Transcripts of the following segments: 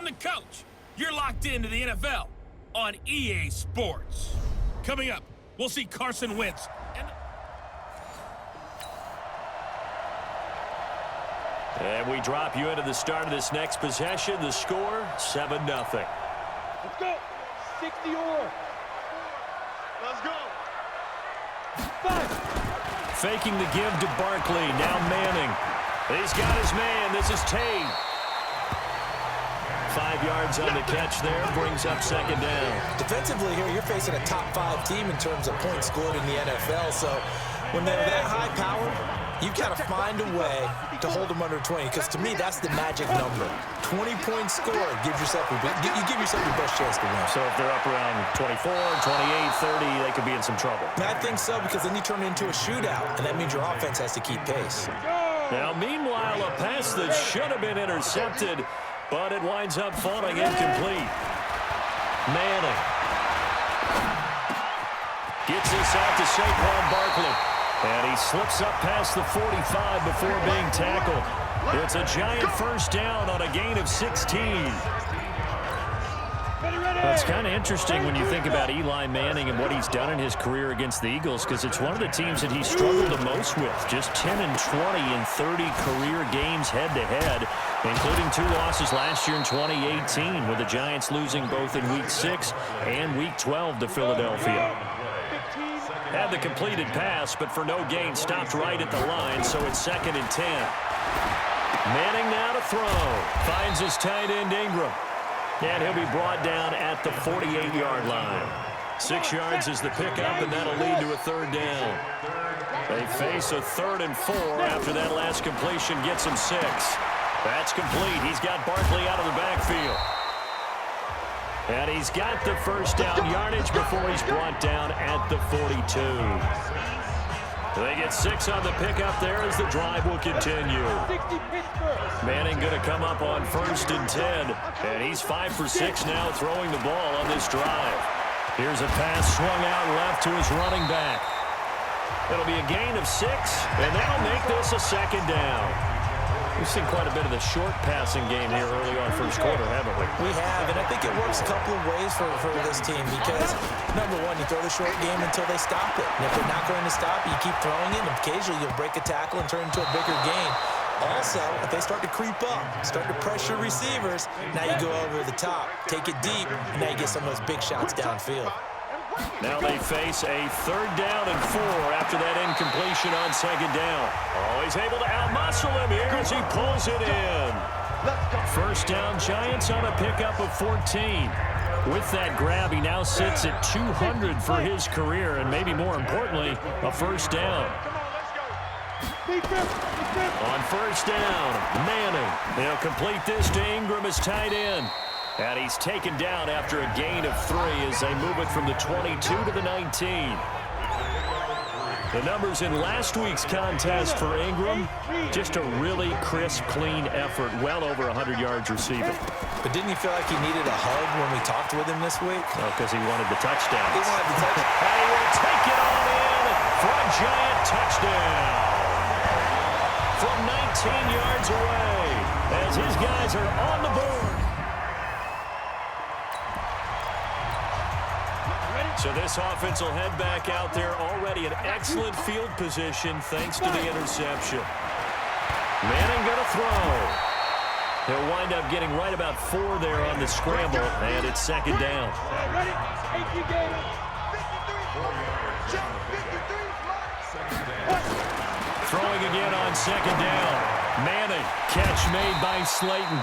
the coach. You're locked into the NFL on EA Sports. Coming up, we'll see Carson Wentz. And we drop you into the start of this next possession. The score, 7-0. Let's go. 60-or. Let's go. 5. Faking the give to Barkley. Now Manning. He's got his man. This is Tate. 5 yards on the catch there. Brings up second down. Defensively here, you're facing a top 5 team in terms of points scored in the NFL. So when they're that high power, you've got to find a way to hold them under 20, because to me, that's the magic number. 20 points scored gives yourself you give yourself your best chance to win. So if they're up around 24, 28, 30, they could be in some trouble. And I think so, because then you turn it into a shootout, and that means your offense has to keep pace. Now, meanwhile, a pass that should have been intercepted, but it winds up falling incomplete. Manning gets this out to Saquon Barkley. And he slips up past the 45 before being tackled. It's a giant first down on a gain of 16. Well, it's kind of interesting when you think about Eli Manning and what he's done in his career against the Eagles, because it's one of the teams that he struggled the most with. Just 10-20 in 30 career games head-to-head, including 2 losses last year in 2018, with the Giants losing both in Week 6 and Week 12 to Philadelphia. Had the completed pass, but for no gain, stopped right at the line, so it's 2nd and 10. Manning now to throw. Finds his tight end, Ingram. And he'll be brought down at the 48-yard line. 6 yards is the pickup, and that'll lead to a 3rd down. They face a 3rd and 4 after that last completion gets him 6. That's complete. He's got Barkley out of the backfield. And he's got the first down yardage before he's brought down at the 42. They get 6 on the pickup there as the drive will continue. Manning going to come up on 1st and 10. And he's 5 for 6 now throwing the ball on this drive. Here's a pass swung out left to his running back. It'll be a gain of 6, and that'll make this a 2nd down. We've seen quite a bit of the short passing game here early on first quarter, haven't we? We have, and I think it works a couple of ways for this team, because, number one, you throw the short game until they stop it. And if they're not going to stop it, you keep throwing it, and occasionally you'll break a tackle and turn it into a bigger gain. Also, if they start to creep up, start to pressure receivers, now you go over the top, take it deep, and now you get some of those big shots downfield. Now they face a 3rd down and 4 after that incompletion on 2nd down. Oh, he's able to outmuscle him here as he pulls it in. First down, Giants on a pickup of 14. With that grab, he now sits at 200 for his career, and maybe more importantly, a first down. On first down, Manning. They'll complete this to Ingram as tight end. And he's taken down after a gain of 3 as they move it from the 22 to the 19. The numbers in last week's contest for Ingram, just a really crisp, clean effort, well over 100 yards receiving. But didn't you feel like he needed a hug when we talked with him this week? Oh, because he wanted the touchdown. He wanted the touchdown. And he will take it all in for a giant touchdown. From 19 yards away, as his guys are on the board. So this offense will head back out there, already in excellent field position thanks to the interception. Manning going to throw. He'll wind up getting right about 4 there on the scramble, and it's 2nd down. Throwing again on 2nd down. Manning, catch made by Slayton.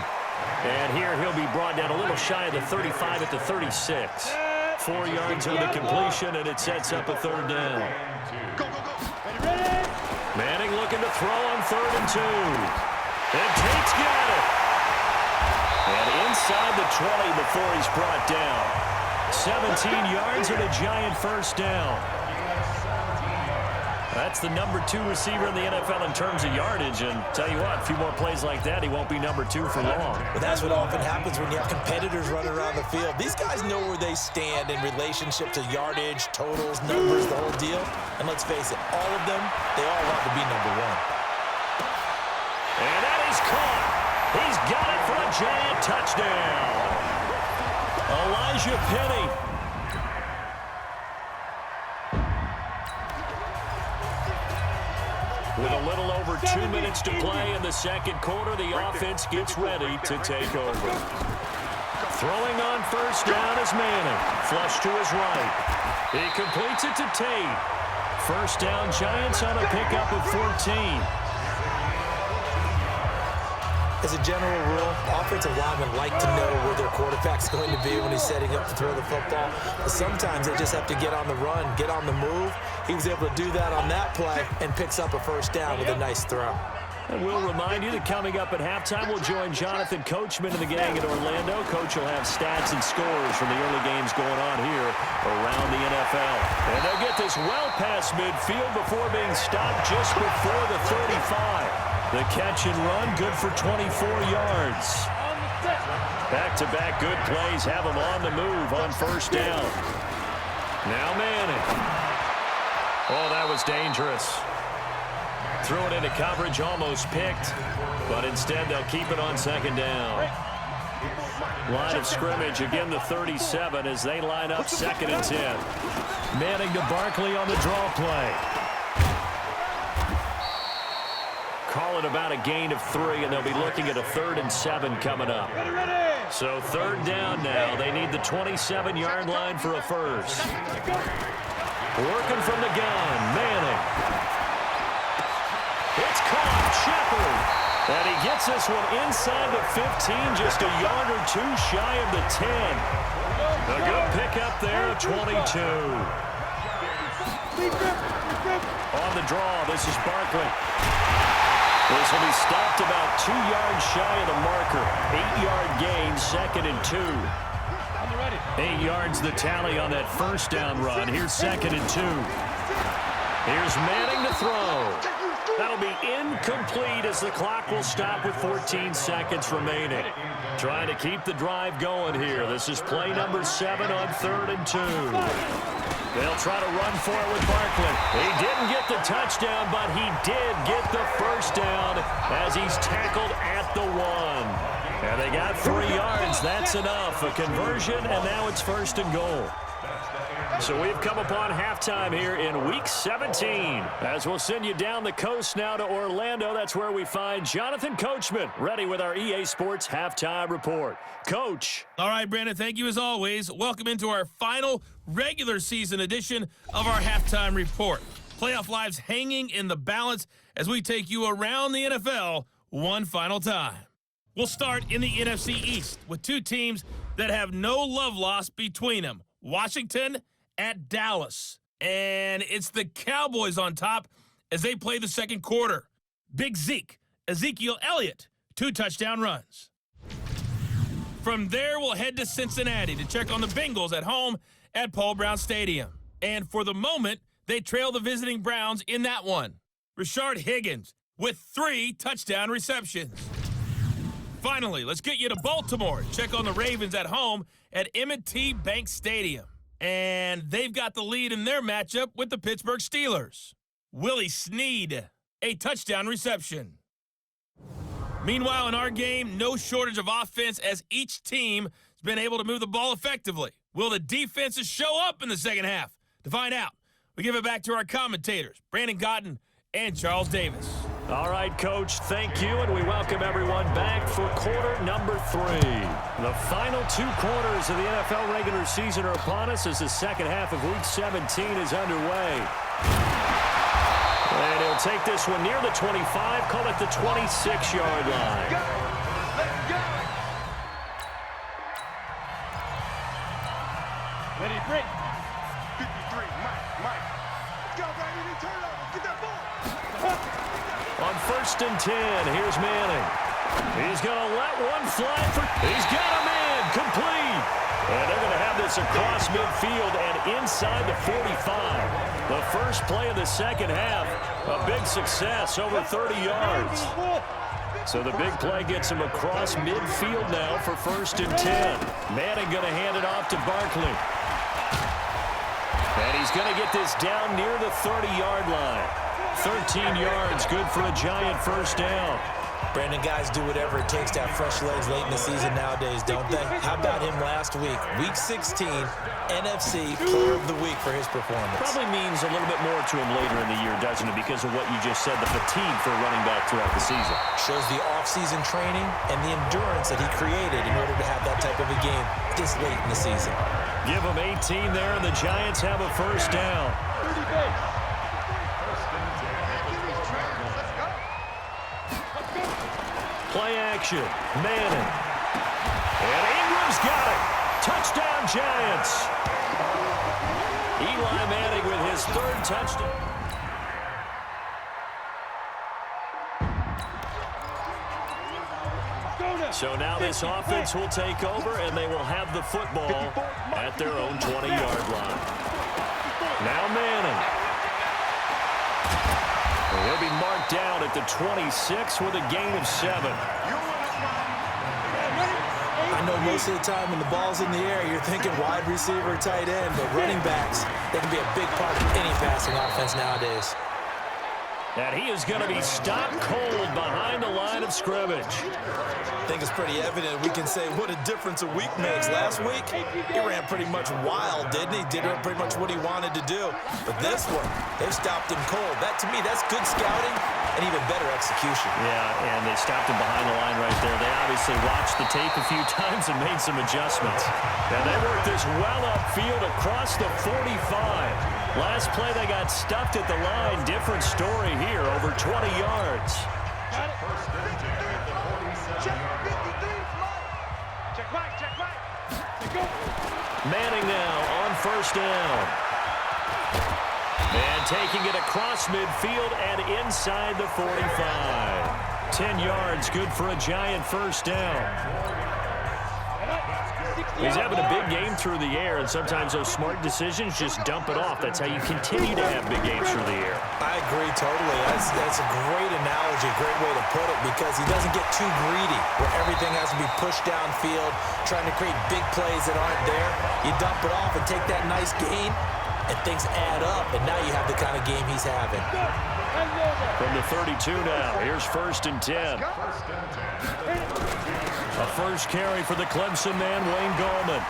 And here he'll be brought down a little shy of the 35 at the 36. 4 yards on the completion, and it sets up a 3rd down. Manning looking to throw on 3rd and 2. And Tate's got it. And inside the 20 before he's brought down. 17 yards and a giant first down. That's the number 2 receiver in the NFL in terms of yardage, and tell you what, a few more plays like that, he won't be number 2 for long. But that's what often happens when you have competitors running around the field. These guys know where they stand in relationship to yardage, totals, numbers, the whole deal. And let's face it, all of them, they all want to be number 1. And that is caught. He's got it for a giant touchdown. Elijah Penny. With a little over 2 minutes to play in the second quarter, the offense gets ready to take over. Throwing on first down is Manning. Flush to his right. He completes it to Tate. First down, Giants on a pickup of 14. As a general rule, offensive linemen like to know where their quarterback's going to be when he's setting up to throw the football. But sometimes they just have to get on the run, get on the move. He was able to do that on that play and picks up a first down with a nice throw. And we'll remind you that coming up at halftime, we'll join Jonathan Coachman and the gang in Orlando. Coach will have stats and scores from the early games going on here around the NFL. And they'll get this well past midfield before being stopped just before the 35. The catch and run, good for 24 yards. Back-to-back good plays have him on the move on first down. Now Manning. Oh, that was dangerous. Threw it into coverage, almost picked, but instead they'll keep it on second down. Line of scrimmage, again the 37 as they line up second and 10. Manning to Barkley on the draw play. Call it about a gain of 3, and they'll be looking at a 3rd and 7 coming up. So third down now. They need the 27-yard line for a first. Working from the gun, Manning. It's caught, Shepard. And he gets this one inside the 15, just a yard or 2 shy of the 10. A good pickup there, 22. On the draw, this is Barkley. This will be stopped about 2 yards shy of the marker. 8-yard gain, 2nd and 2. 8 yards the tally on that first down run. Here's 2nd and 2. Here's Manning to throw. That'll be incomplete as the clock will stop with 14 seconds remaining. Trying to keep the drive going here. This is play number 7 on 3rd and 2. They'll try to run for it with Barkley. He didn't get the touchdown, but he did get the first down as he's tackled at the 1. And they got 3 yards. That's enough. A conversion, and now it's 1st and goal. So we've come upon halftime here in Week 17. As we'll send you down the coast now to Orlando. That's where we find Jonathan Coachman, ready with our EA Sports Halftime Report. Coach. All right, Brandon, thank you as always. Welcome into our final regular season edition of our Halftime Report. Playoff lives hanging in the balance as we take you around the NFL one final time. We'll start in the NFC East with 2 teams that have no love lost between them. Washington at Dallas. And it's the Cowboys on top as they play the second quarter. Big Zeke, Ezekiel Elliott, 2 touchdown runs. From there, we'll head to Cincinnati to check on the Bengals at home at Paul Brown Stadium. And for the moment, they trail the visiting Browns in that one. Rashard Higgins with 3 touchdown receptions. Finally, let's get you to Baltimore. Check on the Ravens at home at M&T Bank Stadium. And they've got the lead in their matchup with the Pittsburgh Steelers. Willie Snead, a touchdown reception. Meanwhile, in our game, no shortage of offense as each team has been able to move the ball effectively. Will the defenses show up in the second half? To find out, we give it back to our commentators, Brandon Cotton and Charles Davis. All right, Coach, thank you, and we welcome everyone back for quarter number 3. The final 2 quarters of the NFL regular season are upon us as the second half of Week 17 is underway. And he'll take this one near the 25, call it the 26-yard line. Ready, break. 53, Mike. Let's go, baby. Turn up. Get that ball. On 1st and 10, here's Manning. He's going to let one fly for... He's got a man complete. And they're going to have this across midfield and inside the 45. The first play of the second half, a big success, over 30 yards. So the big play gets him across midfield now for 1st and 10. Manning going to hand it off to Barkley. And he's going to get this down near the 30-yard line. 13 yards, good for a giant first down. Brandon, guys do whatever it takes to have fresh legs late in the season nowadays, don't they? How about him last week? Week 16, NFC Player of the Week for his performance. Probably means a little bit more to him later in the year, doesn't it? Because of what you just said, the fatigue for a running back throughout the season. Shows the off-season training and the endurance that he created in order to have that type of a game this late in the season. Give him 18 there, and the Giants have a first down. Play action. Manning. And Ingram's got it. Touchdown, Giants. Eli Manning with his third touchdown. So now this offense will take over, and they will have the football at their own 20-yard line. Now Manning. He'll be marked down at the 26 with a gain of 7. I know most of the time when the ball's in the air, you're thinking wide receiver, tight end, but running backs, they can be a big part of any passing offense nowadays. And he is going to be stopped cold behind the line of scrimmage. I think it's pretty evident we can say what a difference a week makes. Last week, he ran pretty much wild, didn't he? Did pretty much what he wanted to do. But this one, they've stopped him cold. That, to me, that's good scouting and even better execution. Yeah, and they stopped him behind the line right there. They obviously watched the tape a few times and made some adjustments. And they worked this well upfield across the 45. Last play, they got stuffed at the line. Different story here, over 20 yards. Manning now on first down. And taking it across midfield and inside the 45. 10 yards, good for a Giant first down. He's having a big game through the air, and sometimes those smart decisions just dump it off. That's how you continue to have big games through the air. I agree totally. That's a great analogy, a great way to put it, because he doesn't get too greedy where everything has to be pushed downfield, trying to create big plays that aren't there. You dump it off and take that nice gain, and things add up, and now you have the kind of game he's having. From the 32 now, here's 1st and 10. A first carry for the Clemson man, Wayne Gallman.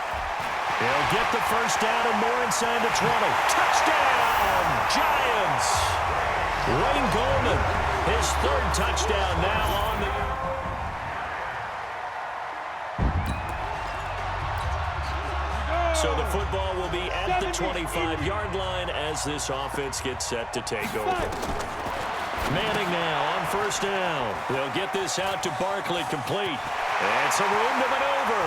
He'll get the first down and more inside the 20. Touchdown, Giants! Wayne Gallman, his 3rd touchdown now on the... So the football will be at the 25-yard line as this offense gets set to take over. Manning now on first down. They'll get this out to Barkley, complete. And some room to maneuver.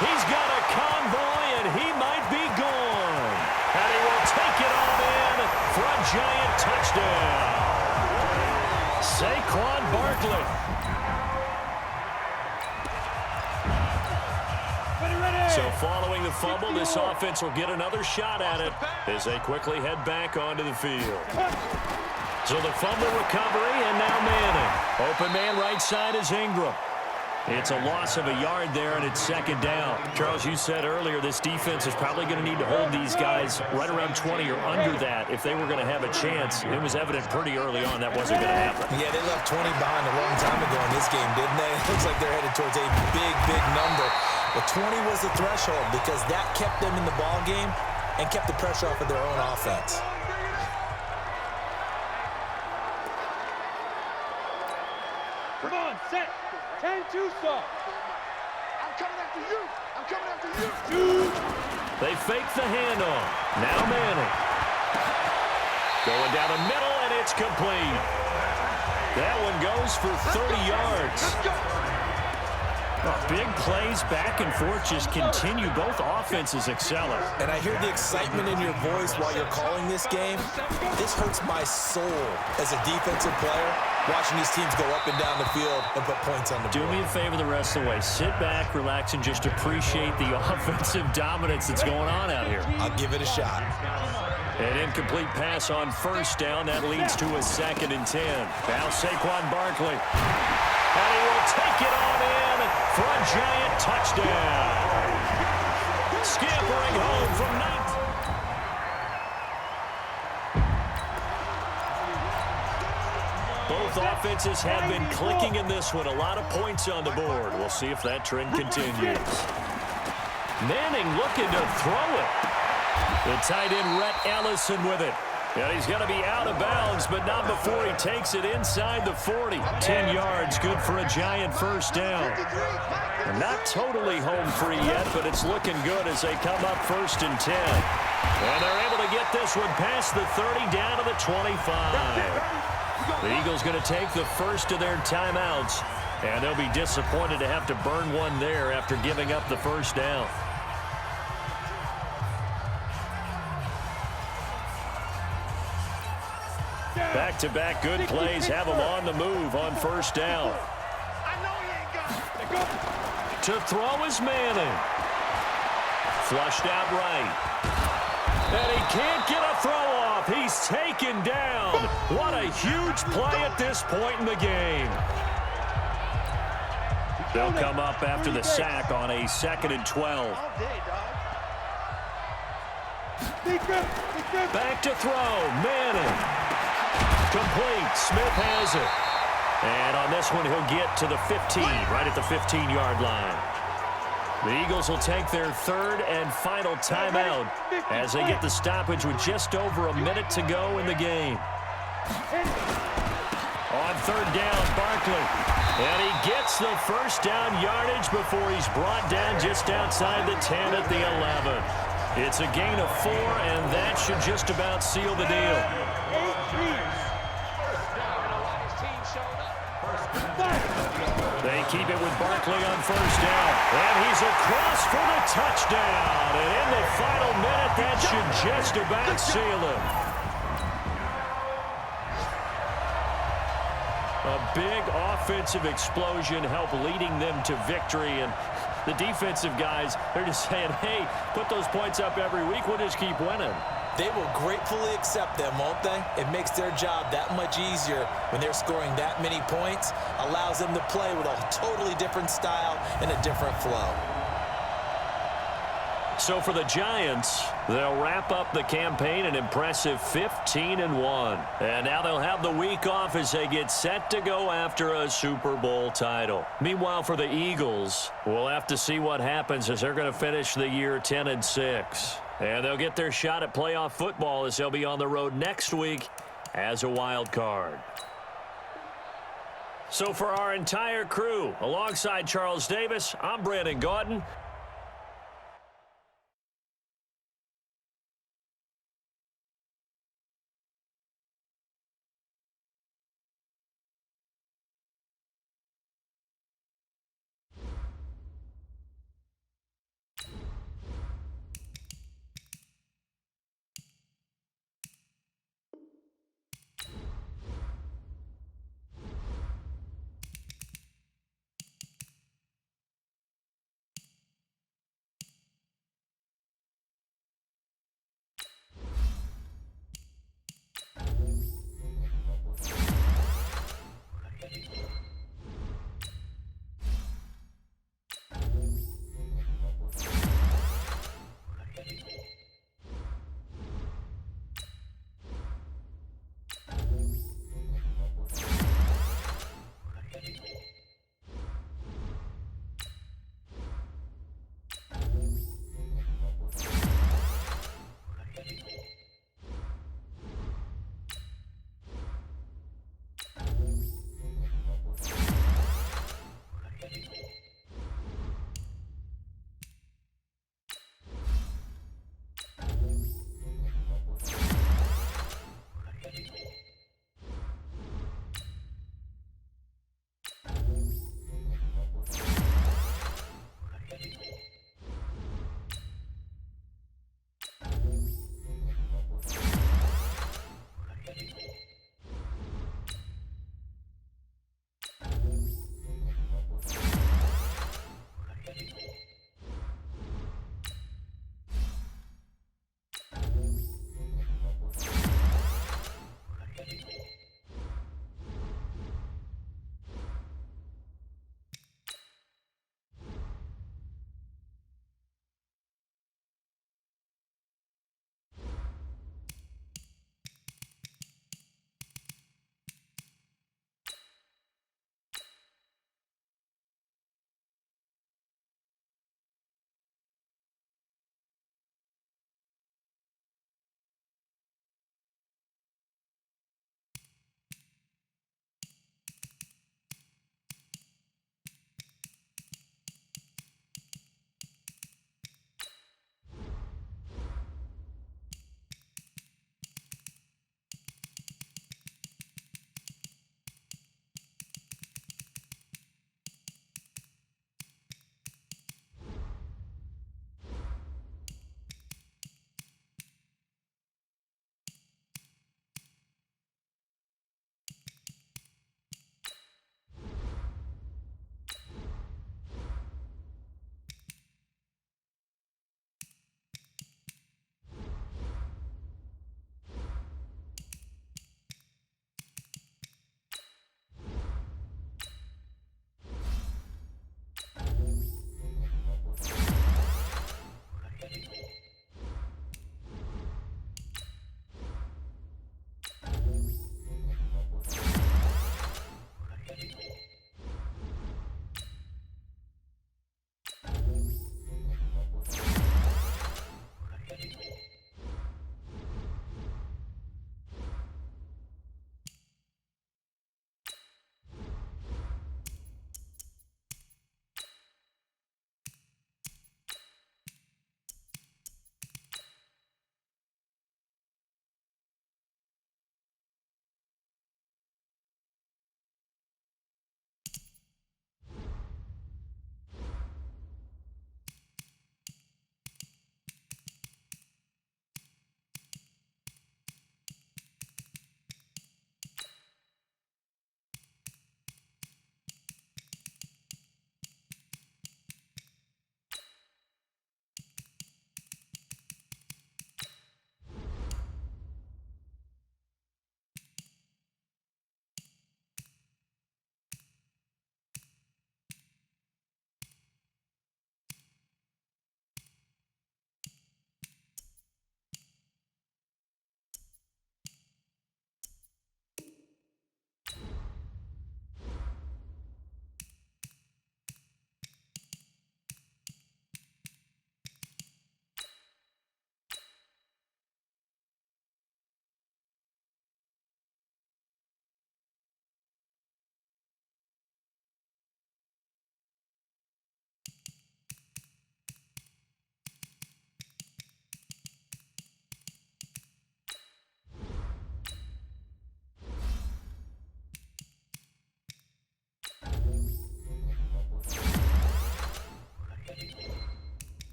He's got a convoy, and he might be gone. And he will take it on in for a Giant touchdown. Saquon Barkley. So following the fumble, this offense will get another shot at it as they quickly head back onto the field. So the fumble recovery, and now Manning. Open man right side is Ingram. It's a loss of a yard there, and it's 2nd down. Charles, you said earlier this defense is probably going to need to hold these guys right around 20 or under that if they were going to have a chance. It was evident pretty early on that wasn't going to happen. Yeah, they left 20 behind a long time ago in this game, didn't they? It looks like they're headed towards a big, big number. But 20 was the threshold because that kept them in the ball game and kept the pressure off of their own offense. Come on, set. 10-2 stop. I'm coming after you. I'm coming after you. They fake the handoff. Now Manning. Going down the middle, and it's complete. That one goes for 30 yards. Let's go. Oh, big plays back and forth just continue. Both offenses excelling. And I hear the excitement in your voice while you're calling this game. This hurts my soul as a defensive player, watching these teams go up and down the field and put points on the board. Do me a favor the rest of the way. Sit back, relax, and just appreciate the offensive dominance that's going on out here. I'll give it a shot. An incomplete pass on first down. That leads to a 2nd and 10. Now Saquon Barkley. And he will take it on in for a Giant touchdown. Scampering home from 19. Both Both offenses have been clicking in this one. A lot of points on the board. We'll see if that trend continues. Manning looking to throw it. The tight end, Rhett Ellison, with it. And he's going to be out of bounds, but not before he takes it inside the 40. 10 yards, good for a Giant first down. And not totally home free yet, but it's looking good as they come up 1st and 10. And they're able to get this one past the 30 down to the 25. The Eagles going to take the first of their timeouts, and they'll be disappointed to have to burn one there after giving up the first down. Back-to-back good plays have them on the move on first down. To throw is Manning. Flushed out right. And he can't get a throw off. He's taken down. What a huge play at this point in the game. They'll come up after the sack on a 2nd and 12. Back to throw. Manning. Complete. Smith has it. And on this one, he'll get to the 15, right at the 15-yard line. The Eagles will take their 3rd and final timeout as they get the stoppage with just over a minute to go in the game. On 3rd down, Barkley. And he gets the first down yardage before he's brought down just outside the 10 at the 11. It's a gain of 4, and that should just about seal the deal. They keep it with Barkley on 1st down. And he's across for the touchdown. And in the final minute, that should just about seal it. A big offensive explosion helped leading them to victory. And the defensive guys, they're just saying, hey, put those points up every week. We'll just keep winning. They will gratefully accept them, won't they? It makes their job that much easier when they're scoring that many points. Allows them to play with a totally different style and a different flow. So for the Giants, they'll wrap up the campaign an impressive 15-1. And now they'll have the week off as they get set to go after a Super Bowl title. Meanwhile, for the Eagles, we'll have to see what happens as they're going to finish the year 10-6. And they'll get their shot at playoff football as they'll be on the road next week as a wild card. So for our entire crew, alongside Charles Davis, I'm Brandon Gaudin.